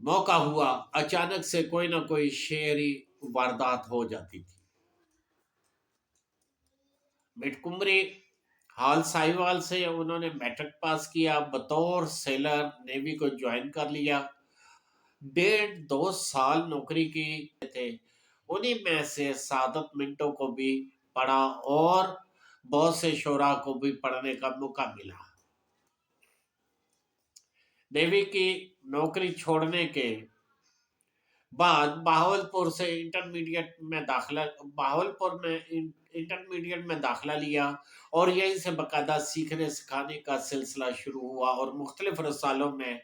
موقع ہوا اچانک سے کوئی نہ کوئی شہری واردات ہو جاتی تھی۔ مٹ کمری ہال ساہیوال سے انہوں نے میٹرک پاس کیا، بطور سیلر نیوی کو جوائن کر لیا، 1.5-2 سال نوکری کی تھے۔ انہی میں سے سعادت منٹو کو بھی پڑھا اور بہت سے شعراء کو بھی پڑھنے کا موقع ملا۔ نیوی کی نوکری چھوڑنے کے بعد انٹرمیڈیٹ میں داخلہ لیا اور یہیں سے باقاعدہ سیکھنے سکھانے کا سلسلہ شروع ہوا اور مختلف رسالوں میں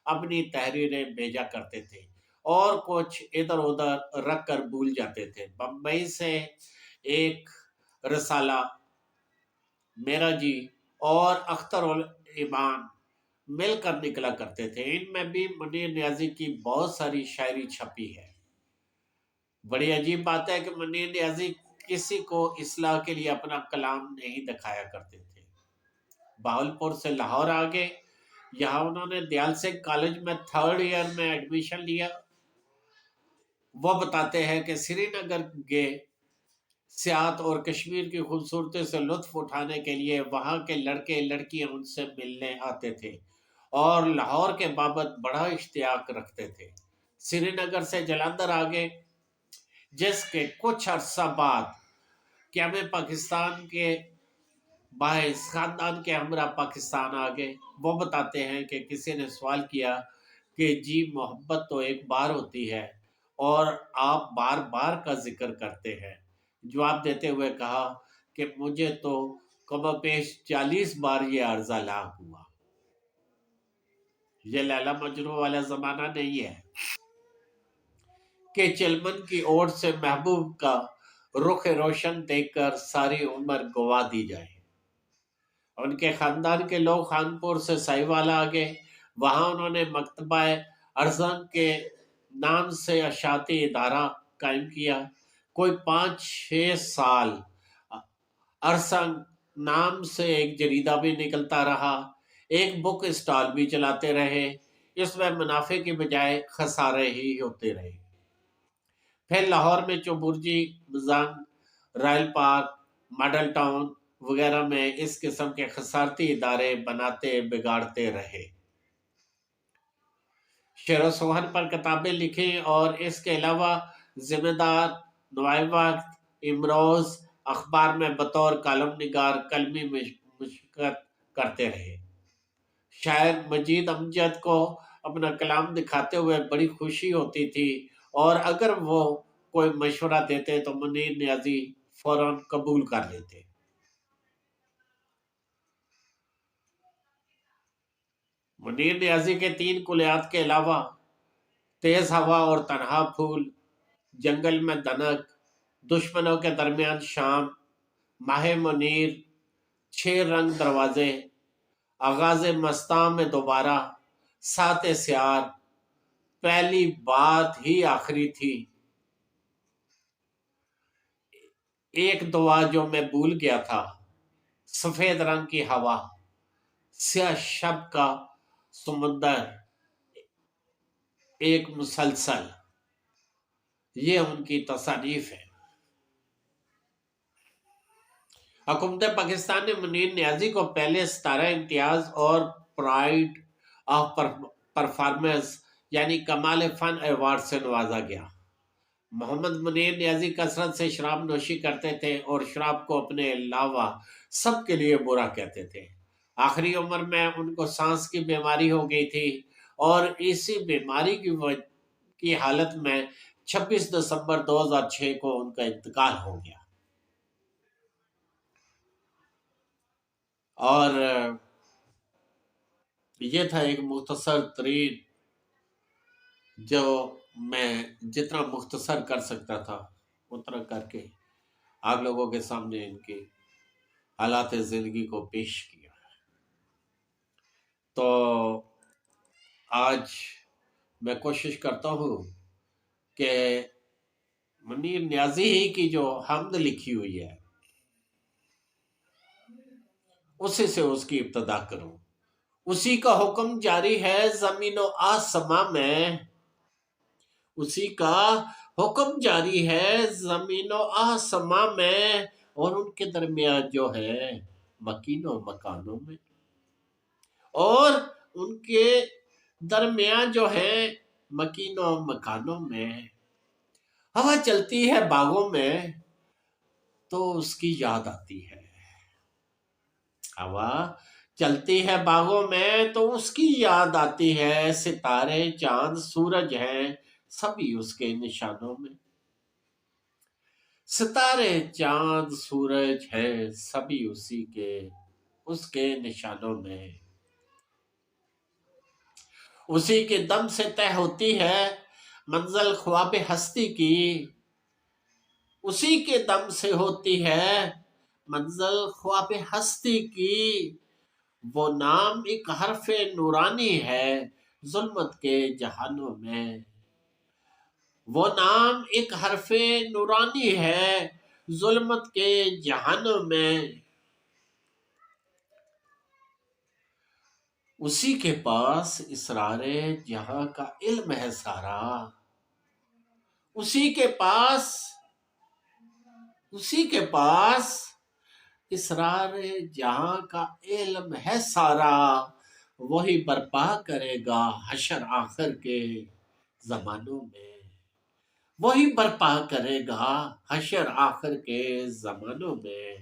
اپنی تحریریں بھیجا کرتے تھے اور کچھ ادھر ادھر رکھ کر بھول جاتے تھے۔ بمبئی سے ایک رسالہ میرا جی اور اختر الایمان مل کر نکلا کرتے تھے، ان میں بھی منیر نیازی کی بہت ساری شاعری چھپی ہے۔ بڑی عجیب بات ہے کہ منیر نیازی کسی کو اصلاح کے لیے اپنا کلام نہیں دکھایا کرتے تھے۔ بہاولپور سے لاہور آگے، یہاں انہوں نے دیال سنگھ کالج میں 3rd ایئر میں ایڈمیشن لیا۔ وہ بتاتے ہیں کہ سری نگر گئے سیاحت اور کشمیر کی خوبصورتی سے لطف اٹھانے کے لیے وہاں کے لڑکے لڑکیاں ان سے ملنے آتے تھے اور لاہور کے بابت بڑا اشتیاق رکھتے تھے۔ سری نگر سے جلندھر آگے، جس کے کچھ عرصہ بعد قیام پاکستان کے باعث خاندان کے ہمراہ پاکستان آگے۔ وہ بتاتے ہیں کہ کسی نے سوال کیا کہ جی محبت تو ایک بار ہوتی ہے اور آپ بار بار کا ذکر کرتے ہیں۔ جواب دیتے ہوئے کہا کہ مجھے تو کم و بیش 40 بار یہ عرضہ لاحق ہوا۔ یہ لیلا مجنوں والا زمانہ نہیں ہے کہ چلمن کی اوٹ سے محبوب کا رخ روشن دیکھ کر ساری عمر گوا دی جائے۔ ان کے خاندان کے لوگ خانپور سے ساہیوال آگے، وہاں انہوں نے مکتبہ ارزنگ کے نام سے اشاعتی ادارہ قائم کیا۔ کوئی 5-6 سال ارسنگ نام سے ایک جریدہ بھی نکلتا رہا، ایک بک اسٹال بھی چلاتے رہے، اس میں منافع کی بجائے خسارے ہی ہوتے رہے۔ پھر لاہور میں Chauburji, Mozang, Royal park, model town وغیرہ میں اس قسم کے خسارتی ادارے بناتے بگاڑتے رہے۔ شعر و سخن پر کتابیں لکھیں اور اس کے علاوہ ذمہ دار، نوائے وقت، امروز اخبار میں بطور کالم نگار قلمی مشقت کرتے رہے۔ شاعر مجید امجد کو اپنا کلام دکھاتے ہوئے بڑی خوشی ہوتی تھی اور اگر وہ کوئی مشورہ دیتے تو منیر نیازی فوراً قبول کر لیتے۔ منیر نیازی کے 3 کلیات کے علاوہ تیز ہوا اور تنہا پھول، جنگل میں دنک، دشمنوں کے درمیان شام، ماہ منیر، 6 رنگ دروازے، آغاز مستاں میں دوبارہ، سات سیار، پہلی بات ہی آخری تھی، ایک دعا جو میں بھول گیا تھا، سفید رنگ کی ہوا، سیاہ شب کا سمندر، ایک مسلسل۔ یہ ان کی تصانیف ہے۔ حکومت پاکستان نے منیر نیازی کو پہلے ستارہ امتیاز اور پرائڈ آف پرفارمنس یعنی کمال فن ایوارڈ سے نوازا گیا۔ محمد منیر نیازی کثرت سے شراب نوشی کرتے تھے اور شراب کو اپنے علاوہ سب کے لیے برا کہتے تھے۔ آخری عمر میں ان کو سانس کی بیماری ہو گئی تھی اور اسی بیماری کی حالت میں 26 دسمبر 2006 کو ان کا انتقال ہو گیا۔ اور یہ تھا ایک مختصر ترین، جو میں جتنا مختصر کر سکتا تھا اتنا کر کے آپ لوگوں کے سامنے ان کی حالات زندگی کو پیش کیا۔ تو آج میں کوشش کرتا ہوں کہ منیر نیازی ہی کی جو حمد لکھی ہوئی ہے اسی سے اس کی ابتدا کروں۔ اسی کا حکم جاری ہے زمین و آسماں میں، اسی کا حکم جاری ہے زمین و آسماں میں اور ان کے درمیان جو ہے مکینوں مکانوں میں، اور ان کے درمیان جو ہے مکینوں مکانوں میں ہوا چلتی ہے باغوں میں تو اس کی یاد آتی ہے، ہوا چلتی ہے باغوں میں تو اس کی یاد آتی ہے، ستارے چاند سورج ہیں سبھی اس کے نشانوں میں، ستارے چاند سورج ہے سبھی اس کے نشانوں میں، اسی کے دم سے طے ہوتی ہے منزل خواب ہستی کی، اسی کے دم سے ہوتی ہے منزل خواب ہستی کی، وہ نام ایک حرف نورانی ہے ظلمت کے جہانوں میں، وہ نام ایک حرف نورانی ہے ظلمت کے جہانوں میں، اسی کے پاس اسرار جہاں کا علم ہے سارا، اسی کے پاس اسرار جہاں کا علم ہے سارا، وہی برپا کرے گا حشر آخر کے زمانوں میں، وہی برپا کرے گا حشر آخر کے زمانوں میں،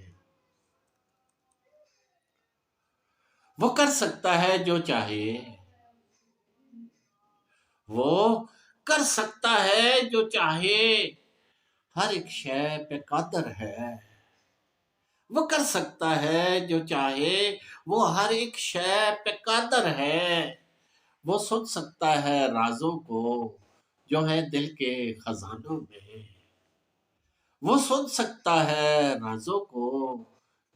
وہ کر سکتا ہے جو چاہے، وہ کر سکتا ہے جو چاہے، ہر ایک شے پہ قادر ہے، وہ کر سکتا ہے جو چاہے، وہ ہر ایک شے پہ قادر ہے، وہ سن سکتا ہے رازوں کو جو ہے دل کے خزانوں میں، وہ سن سکتا ہے رازوں کو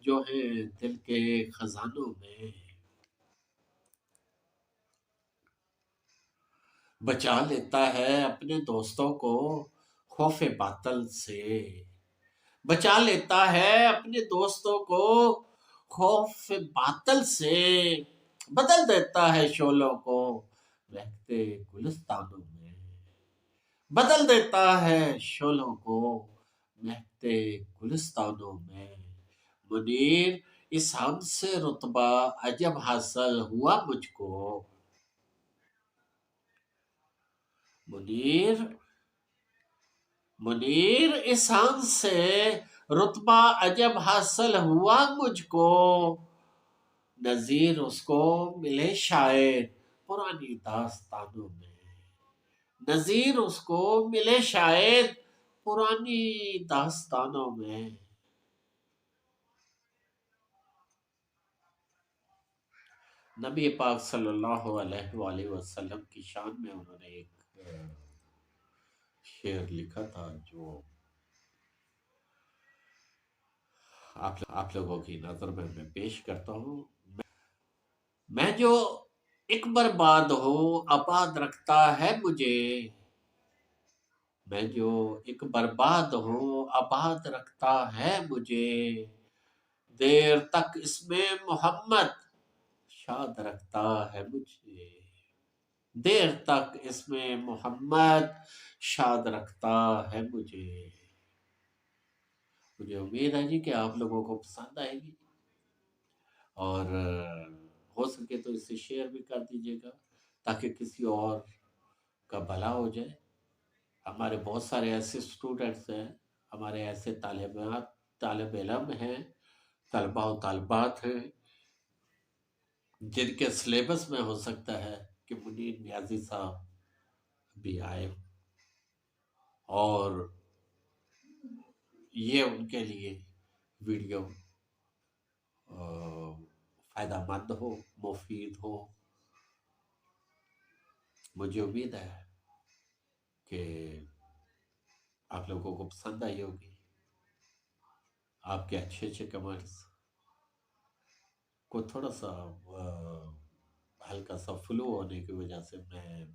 جو ہے دل کے خزانوں میں، بچا لیتا ہے اپنے دوستوں کو خوف باطل سے، بچا لیتا ہے اپنے دوستوں کو خوف باطل سے، بدل دیتا ہے شعلوں کو مہکتے گلستانوں میں، بدل دیتا ہے شعلوں کو مہکتے گلستانوں میں، منیر اس ہم سے رتبہ عجب حاصل ہوا مجھ کو، منیر اس ہم سے رتبہ عجب حاصل ہوا مجھ کو، نظیر اس کو ملے شاید پرانی داستانوں میں، نظیر اس کو ملے شاید پرانی داستانوں میں، نبی پاک صلی اللہ علیہ وآلہ وسلم کی شان میں انہوں نے ایک شعر لکھا تھا جو آپ لوگوں کی نظر میں پیش کرتا ہوں، میں جو ایک برباد ہو آباد رکھتا ہے مجھے، میں جو ایک برباد ہوں آباد رکھتا ہے مجھے، دیر تک اس میں محمد شاد رکھتا ہے مجھے، دیر تک اس میں محمد شاد رکھتا ہے مجھے امید ہے جی کہ آپ لوگوں کو پسند آئے گی، اور ہو سکے تو اسے شیئر بھی کر دیجیے گا تاکہ کسی اور کا بھلا ہو جائے، ہمارے بہت سارے ایسے اسٹوڈنٹس ہیں، ہمارے ایسے طالب علم ہیں، طلباء و طالبات ہیں جن کے سلیبس میں ہو سکتا ہے کہ منیر نیازی صاحب بھی آئے، اور یہ ان کے لیے ویڈیو فائدہ مند ہو، مفید ہو، مجھے امید ہے کہ آپ لوگوں کو پسند آئی ہوگی، آپ کے اچھے کمنٹس کو تھوڑا سا ہلکا سا فلو ہونے کی وجہ سے میں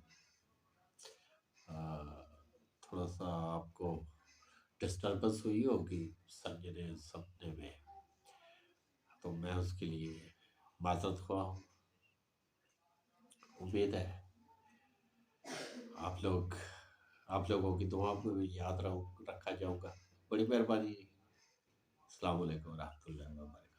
تھوڑا سا آپ کو ڈسٹربنس ہوئی ہوگی سمجھنے میں، تو میں اس کے لیے معذرت خواہ ہوں، امید ہے آپ لوگ آپ لوگوں کی دعاؤں میں بھی یاد رکھا جاؤں گا. بڑی مہربانی. السلام علیکم ورحمۃ اللہ وبرکاتہ.